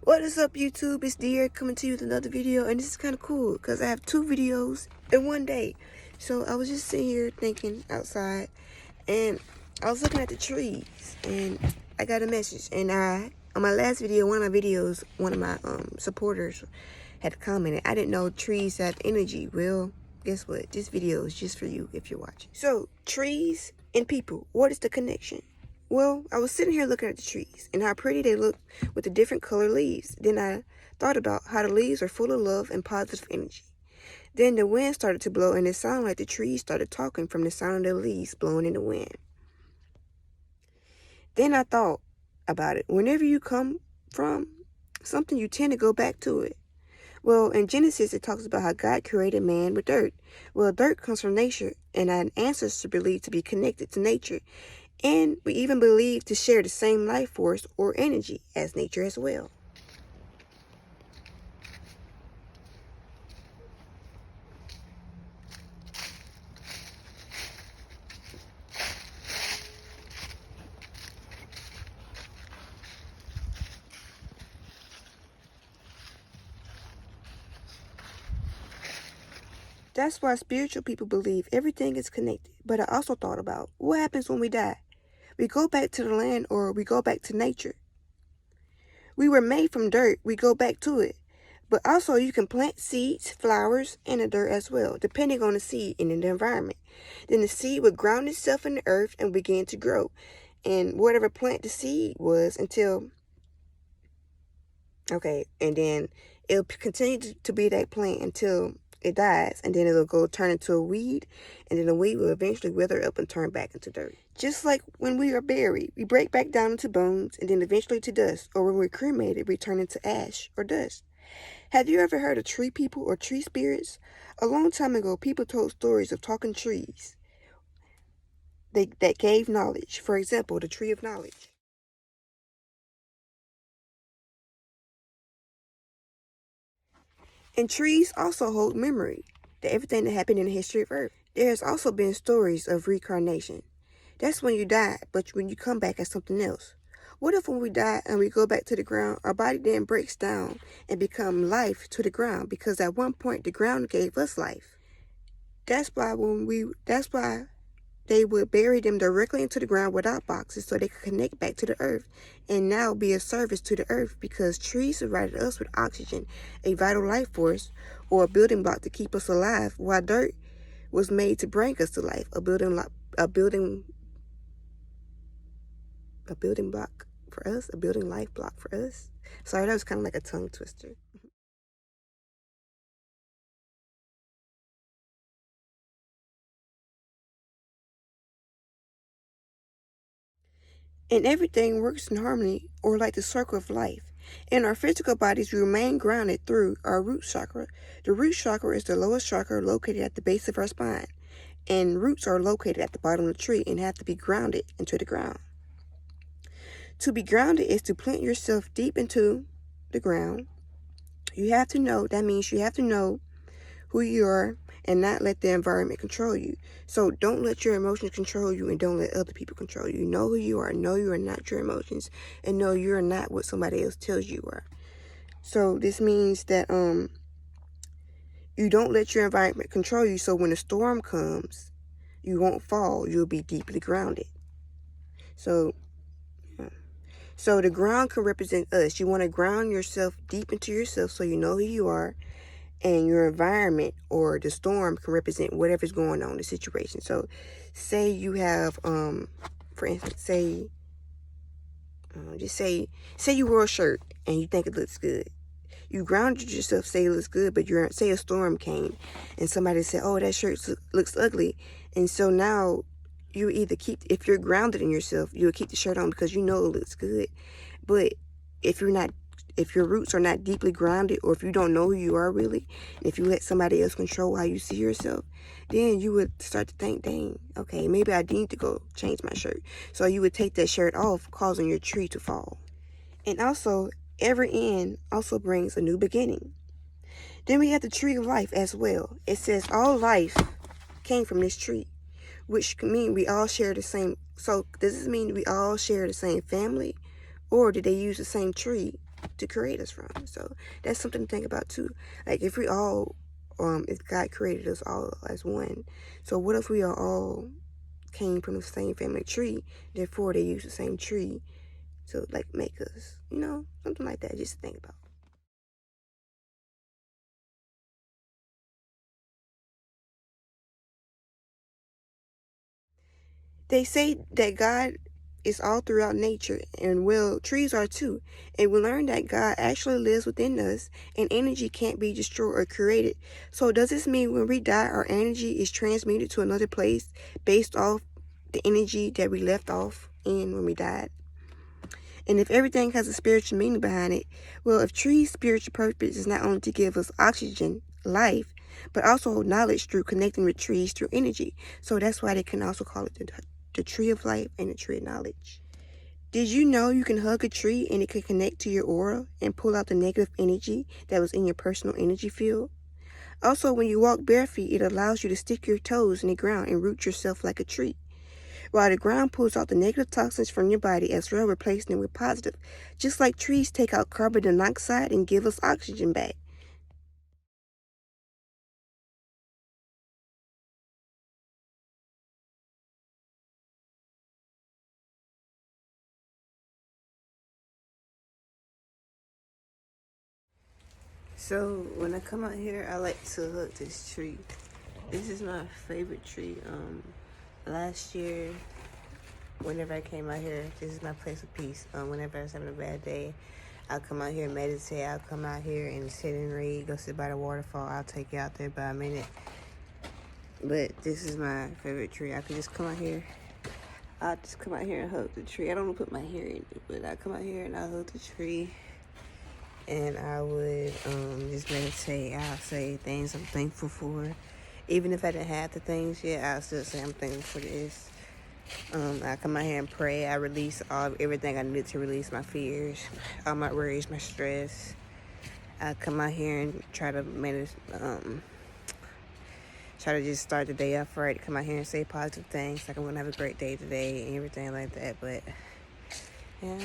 What is up, YouTube? It's Dear coming to you with another video, and this is kind of cool because I have 2 videos in one day. So I was just sitting here thinking outside, and I was looking at the trees, and I got a message. And on my last video, one of my supporters had commented, I didn't know trees have energy. Well, guess what? This video is just for you if you're watching. So, trees and people, what is the connection? Well, I was sitting here looking at the trees and how pretty they look with the different color leaves. Then I thought about how the leaves are full of love and positive energy. Then the wind started to blow, and it sounded like the trees started talking from the sound of the leaves blowing in the wind. Then I thought about it. Whenever you come from something, you tend to go back to it. Well, in Genesis, it talks about how God created man with dirt. Well, dirt comes from nature, and our ancestors believed to be connected to nature. And we even believe to share the same life force or energy as nature as well. That's why spiritual people believe everything is connected. But I also thought about what happens when we die. We go back to the land, or we go back to nature. We were made from dirt. We go back to it. But also you can plant seeds, flowers, in the dirt as well, depending on the seed and in the environment. Then the seed would ground itself in the earth and begin to grow. And whatever plant the seed was and then it'll continue to be that plant until it dies, and then it'll go turn into a weed, and then the weed will eventually wither up and turn back into dirt. Just like when we are buried, we break back down into bones and then eventually to dust, or when we're cremated, we turn into ash or dust. Have you ever heard of tree people or tree spirits? A long time ago, people told stories of talking trees that gave knowledge. For example, the tree of knowledge. And trees also hold memory to everything that happened in the history of Earth. There has also been stories of reincarnation. That's when you die, but when you come back as something else. What if when we die and we go back to the ground, our body then breaks down and become life to the ground? Because at one point the ground gave us life. That's why they would bury them directly into the ground without boxes so they could connect back to the earth and now be a service to the earth, because trees provided us with oxygen, a vital life force, or a building block to keep us alive, while dirt was made to bring us to life, a building block for us, a building life block for us. Sorry, that was kind of like a tongue twister. And everything works in harmony, or like the circle of life. In our physical bodies, we remain grounded through our root chakra. The root chakra is the lowest chakra located at the base of our spine. And roots are located at the bottom of the tree and have to be grounded into the ground. To be grounded is to plant yourself deep into the ground. That means you have to know who you are and not let the environment control you. So don't let your emotions control you, and don't let other people control you. Know who you are. Know you are not your emotions, and know you are not what somebody else tells you are. So this means that you don't let your environment control you. So when a storm comes, you won't fall. You'll be deeply grounded. So the ground can represent us. You want to ground yourself deep into yourself so you know who you are. And your environment or the storm can represent whatever's going on in the situation. So say you have, for instance, say you wore a shirt and you think it looks good. You grounded yourself, say it looks good, but say a storm came and somebody said, oh, that shirt looks ugly. And so now you either if you're grounded in yourself, you'll keep the shirt on because you know it looks good. But if your roots are not deeply grounded, or if you don't know who you are really, and if you let somebody else control how you see yourself, then you would start to think, dang, okay, maybe I need to go change my shirt. So you would take that shirt off, causing your tree to fall. And also, every end also brings a new beginning. Then we have the tree of life as well. It says all life came from this tree, which can mean we all share the same. So does this mean we all share the same family, or did they use the same tree to create us from. So that's something to think about too. Like if if God created us all as one, so what if we are all came from the same family tree, therefore they use the same tree to like make us, something like that, just to think about. They say that God is all throughout nature, and well, trees are too. And we learn that God actually lives within us, and energy can't be destroyed or created. So does this mean when we die, our energy is transmuted to another place based off the energy that we left off in when we died? And if everything has a spiritual meaning behind it, well, if trees' spiritual purpose is not only to give us oxygen, life, but also knowledge through connecting with trees through energy. So that's why they can also call it the tree of life and the tree of knowledge. Did you know you can hug a tree and it can connect to your aura and pull out the negative energy that was in your personal energy field? Also, when you walk barefoot, it allows you to stick your toes in the ground and root yourself like a tree, while the ground pulls out the negative toxins from your body as well, replacing them with positive, just like trees take out carbon dioxide and give us oxygen back. So when I come out here, I like to hug this tree. This is my favorite tree. Last year, whenever I came out here, this is my place of peace. Whenever I was having a bad day, I'll come out here and meditate. I'll come out here and sit and read, go sit by the waterfall. I'll take you out there by a minute. But this is my favorite tree. I could just come out here. I'll just come out here and hug the tree. I don't want to put my hair in it, but I come out here and I hug the tree. And I would just meditate. I'll say things I'm thankful for. Even if I didn't have the things yet, I'll still say I'm thankful for this. I come out here and pray. I release everything I need to release, my fears, all my worries, my stress. I come out here and try to just start the day off right. Come out here and say positive things, like I'm gonna have a great day today and everything like that. But yeah.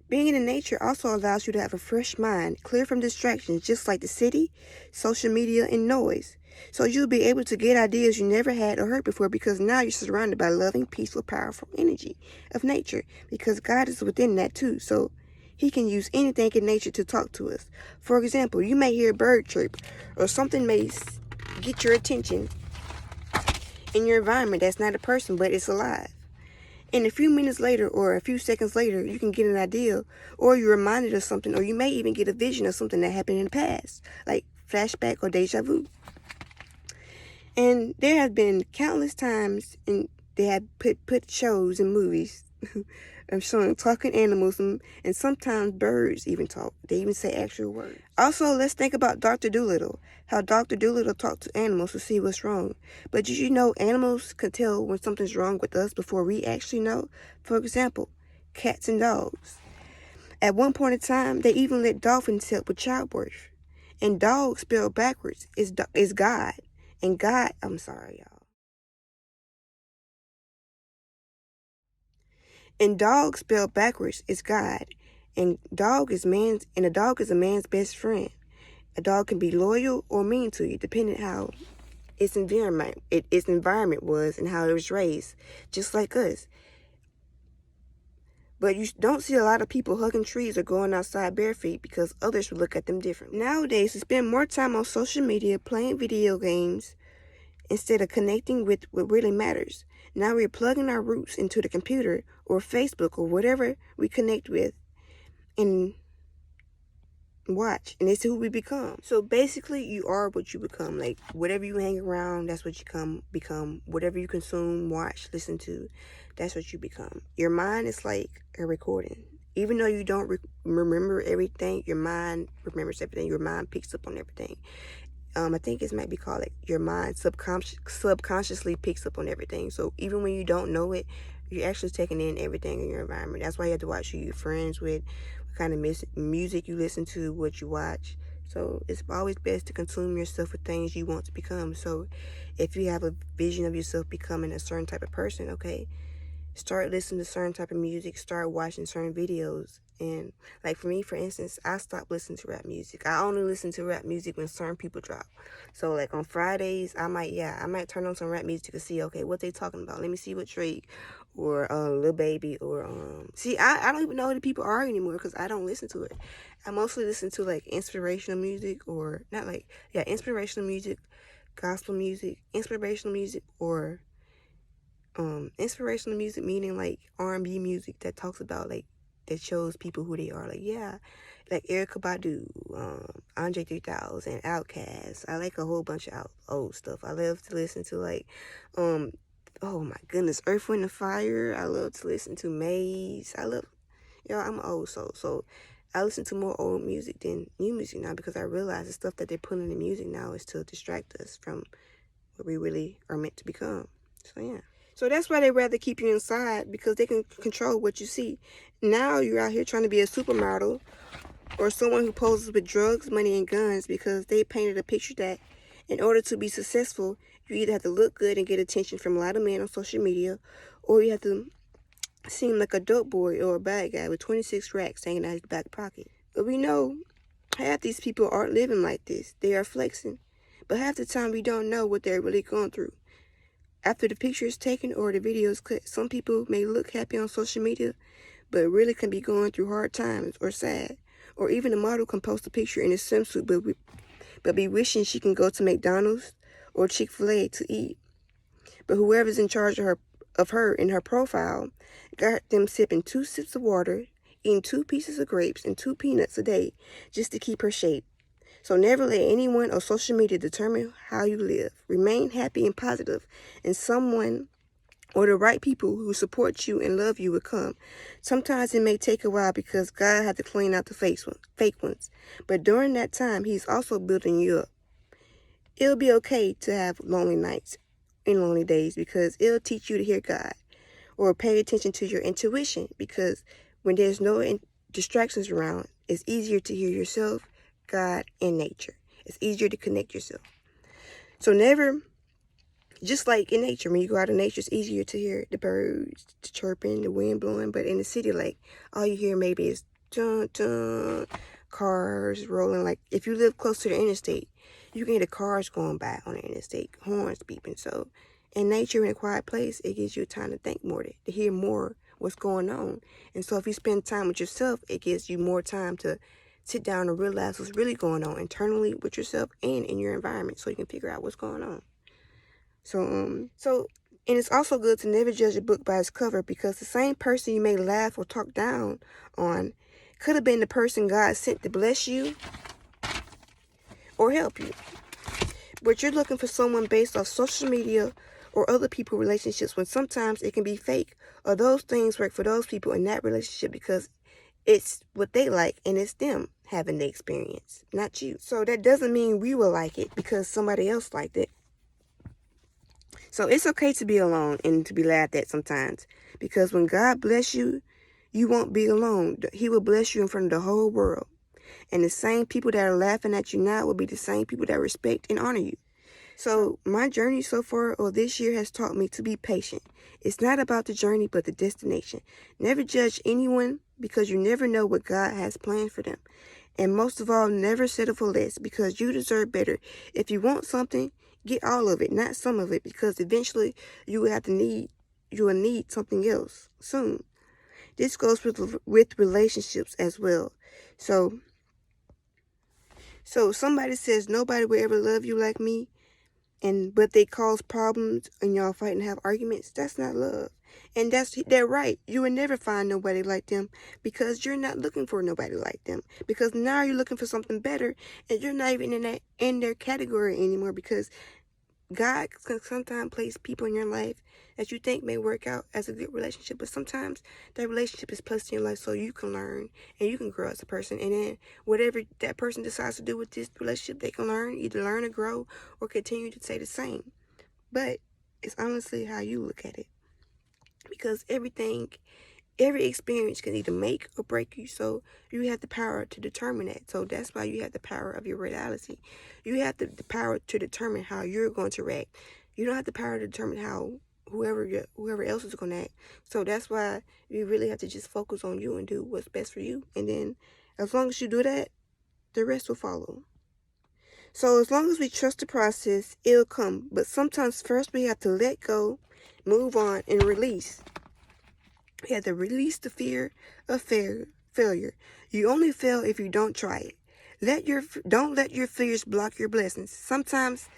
Being in nature also allows you to have a fresh mind, clear from distractions, just like the city, social media, and noise. So you'll be able to get ideas you never had or heard before, because now you're surrounded by loving, peaceful, powerful energy of nature, because God is within that too. So He can use anything in nature to talk to us. For example, you may hear a bird chirp, or something may get your attention in your environment that's not a person, but it's alive. And a few minutes later or a few seconds later, you can get an idea, or you're reminded of something, or you may even get a vision of something that happened in the past, like flashback or deja vu. And there have been countless times, and they have put shows and movies showing talking animals, and sometimes birds even talk. They even say actual words. Also, let's think about Dr. Dolittle, how Dr. Dolittle talked to animals to see what's wrong. But did you know animals can tell when something's wrong with us before we actually know? For example, cats and dogs. At one point in time, they even let dolphins help with childbirth. And dog spelled backwards is God. And God, I'm sorry, y'all. And dog spelled backwards is God. And a dog is a man's best friend. A dog can be loyal or mean to you, depending how its environment was and how it was raised, just like us. But you don't see a lot of people hugging trees or going outside barefoot, because others will look at them differently. Nowadays, we spend more time on social media playing video games instead of connecting with what really matters. Now we're plugging our roots into the computer or Facebook or whatever we connect with, and watch, and it's who we become. So basically, you are what you become. Like, whatever you hang around, that's what you become. Whatever you consume, watch, listen to, that's what you become. Your mind is like a recording. Even though you don't remember everything, your mind remembers everything. Your mind picks up on everything. I think it might be called like your mind subconsciously picks up on everything. So even when you don't know it, you're actually taking in everything in your environment. That's why you have to watch who you're friends with, what kind of music you listen to, what you watch. So it's always best to consume yourself with things you want to become. So if you have a vision of yourself becoming a certain type of person, okay, start listening to certain type of music, start watching certain videos. And like for me, for instance, I stopped listening to rap music. I only listen to rap music when certain people drop. So like on Fridays, I might turn on some rap music to see, okay, what they talking about. Let me see what Drake or Lil Baby or I don't even know who the people are anymore because I don't listen to it. I mostly listen to like inspirational music, or not like, inspirational music, gospel music, inspirational music, or inspirational music, meaning like R&B music that talks about like, that shows people who they are. Like, like Erykah Badu, Andre 3000, Outkast. I like a whole bunch of old stuff. I love to listen to like, oh my goodness, Earth, Wind and Fire. I love to listen to Maze. I'm an old soul, so I listen to more old music than new music now because I realize the stuff that they're putting in the music now is to distract us from what we really are meant to become. So yeah. So that's why they rather keep you inside, because they can control what you see. Now you're out here trying to be a supermodel or someone who poses with drugs, money, and guns because they painted a picture that in order to be successful, you either have to look good and get attention from a lot of men on social media, or you have to seem like a dope boy or a bad guy with 26 racks hanging out his back pocket. But we know half these people aren't living like this. They are flexing. But half the time we don't know what they're really going through. After the picture is taken or the video is cut, some people may look happy on social media, but really can be going through hard times or sad. Or even a model can post a picture in a swimsuit, but be wishing she can go to McDonald's or Chick-fil-A to eat. But whoever's in charge of her in her profile got them sipping 2 sips of water, eating 2 pieces of grapes and 2 peanuts a day just to keep her shape. So never let anyone or social media determine how you live. Remain happy and positive, and someone or the right people who support you and love you will come. Sometimes it may take a while because God had to clean out the fake ones. But during that time, He's also building you up. It'll be okay to have lonely nights and lonely days because it'll teach you to hear God, or pay attention to your intuition, because when there's no distractions around, it's easier to hear yourself, God, and nature. It's easier to connect yourself. So never, just like in nature, when you go out in nature, it's easier to hear the birds chirping, the wind blowing. But in the city, like, all you hear maybe is dun, dun, cars rolling. Like, if you live close to the interstate, you can hear the cars going by on the interstate, horns beeping. So in nature, in a quiet place, it gives you time to think more, to hear more what's going on. And so if you spend time with yourself, it gives you more time to sit down and realize what's really going on internally with yourself and in your environment, so you can figure out what's going on. So and it's also good to never judge a book by its cover, because the same person you may laugh or talk down on could have been the person God sent to bless you or help you. But you're looking for someone based off social media or other people's relationships, when sometimes it can be fake, or those things work for those people in that relationship because it's what they like and it's them having the experience, not you. So that doesn't mean we will like it because somebody else liked it. So it's okay to be alone and to be laughed at sometimes, because when God bless you, you won't be alone. He will bless you in front of the whole world. And the same people that are laughing at you now will be the same people that respect and honor you. So my journey so far, or this year, has taught me to be patient. It's not about the journey, but the destination. Never judge anyone, because you never know what God has planned for them. And most of all, never settle for less, because you deserve better. If you want something, get all of it, not some of it, because eventually you will need something else soon. This goes with relationships as well. So somebody says nobody will ever love you like me, but they cause problems and y'all fight and have arguments. That's not love. And they're right. You will never find nobody like them because you're not looking for nobody like them. Because now you're looking for something better, and you're not even in their category anymore. Because God can sometimes place people in your life that you think may work out as a good relationship, but sometimes that relationship is placed in your life so you can learn and you can grow as a person. And then whatever that person decides to do with this relationship, they can learn, either learn or grow or continue to stay the same. But it's honestly how you look at it. Because every experience can either make or break you. So you have the power to determine that. So that's why you have the power of your reality. You have the power to determine how you're going to react. You don't have the power to determine how whoever else is going to act. So that's why you really have to just focus on you and do what's best for you. And then as long as you do that, the rest will follow. So as long as we trust the process, it'll come. But sometimes first we have to let go, move on, and release. We have to release the fear of failure. You only fail if you don't try it. Don't let your fears block your blessings. Sometimes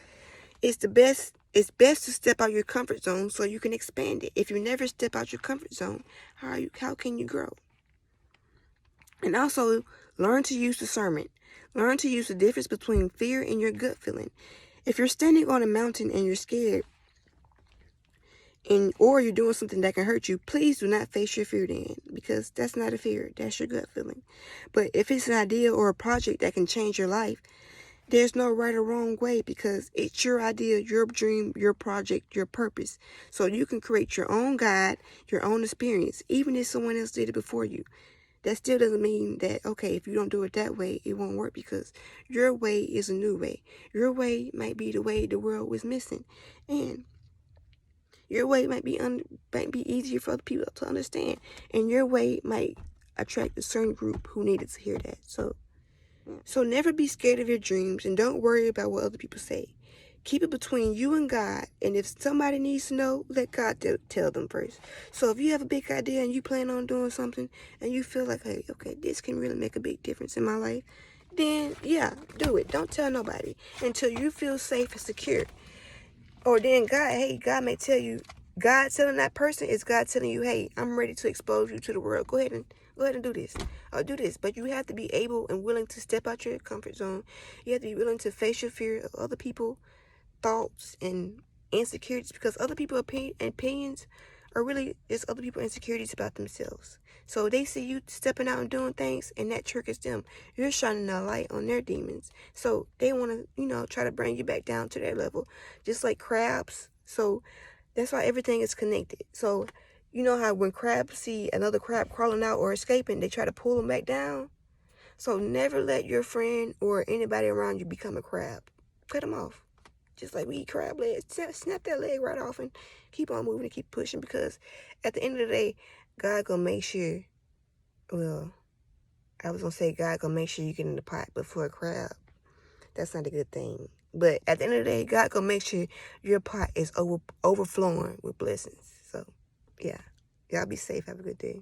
it's best to step out your comfort zone so you can expand it. If you never step out your comfort zone, how can you grow? And also learn to use discernment. Learn to use the difference between fear and your gut feeling. If you're standing on a mountain and you're scared, or you're doing something that can hurt you, please do not face your fear then, because that's not a fear, that's your gut feeling. But if it's an idea or a project that can change your life, there's no right or wrong way, because it's your idea, your dream, your project, your purpose. So you can create your own guide, your own experience, even if someone else did it before you. That still doesn't mean that, okay, if you don't do it that way, it won't work, because your way is a new way. Your way might be the way the world was missing. And your way might be easier for other people to understand. And your way might attract a certain group who needed to hear that. So never be scared of your dreams, and don't worry about what other people say. Keep it between you and God. And if somebody needs to know, let God tell them first. So if you have a big idea and you plan on doing something and you feel like, hey, okay, this can really make a big difference in my life, then yeah, do it. Don't tell nobody until you feel safe and secure. Or then God may tell you, God telling that person is God telling you, hey, I'm ready to expose you to the world. Go ahead and do this. Or do this. But you have to be able and willing to step out your comfort zone. You have to be willing to face your fear of other people, thoughts, and insecurities, because other people's opinions are really just other people's insecurities about themselves. So they see you stepping out and doing things, and that triggers them. You're shining a light on their demons. So they want to, try to bring you back down to their level, just like crabs. So that's why everything is connected. So you know how when crabs see another crab crawling out or escaping, they try to pull them back down? So never let your friend or anybody around you become a crab. Cut them off. Just like we eat crab legs, snap that leg right off and keep on moving and keep pushing, because at the end of the day, God gonna make sure, well, I was gonna say God gonna make sure you get in the pot, but for a crab, that's not a good thing. But at the end of the day, God gonna make sure your pot is overflowing with blessings. So, yeah. Y'all be safe. Have a good day.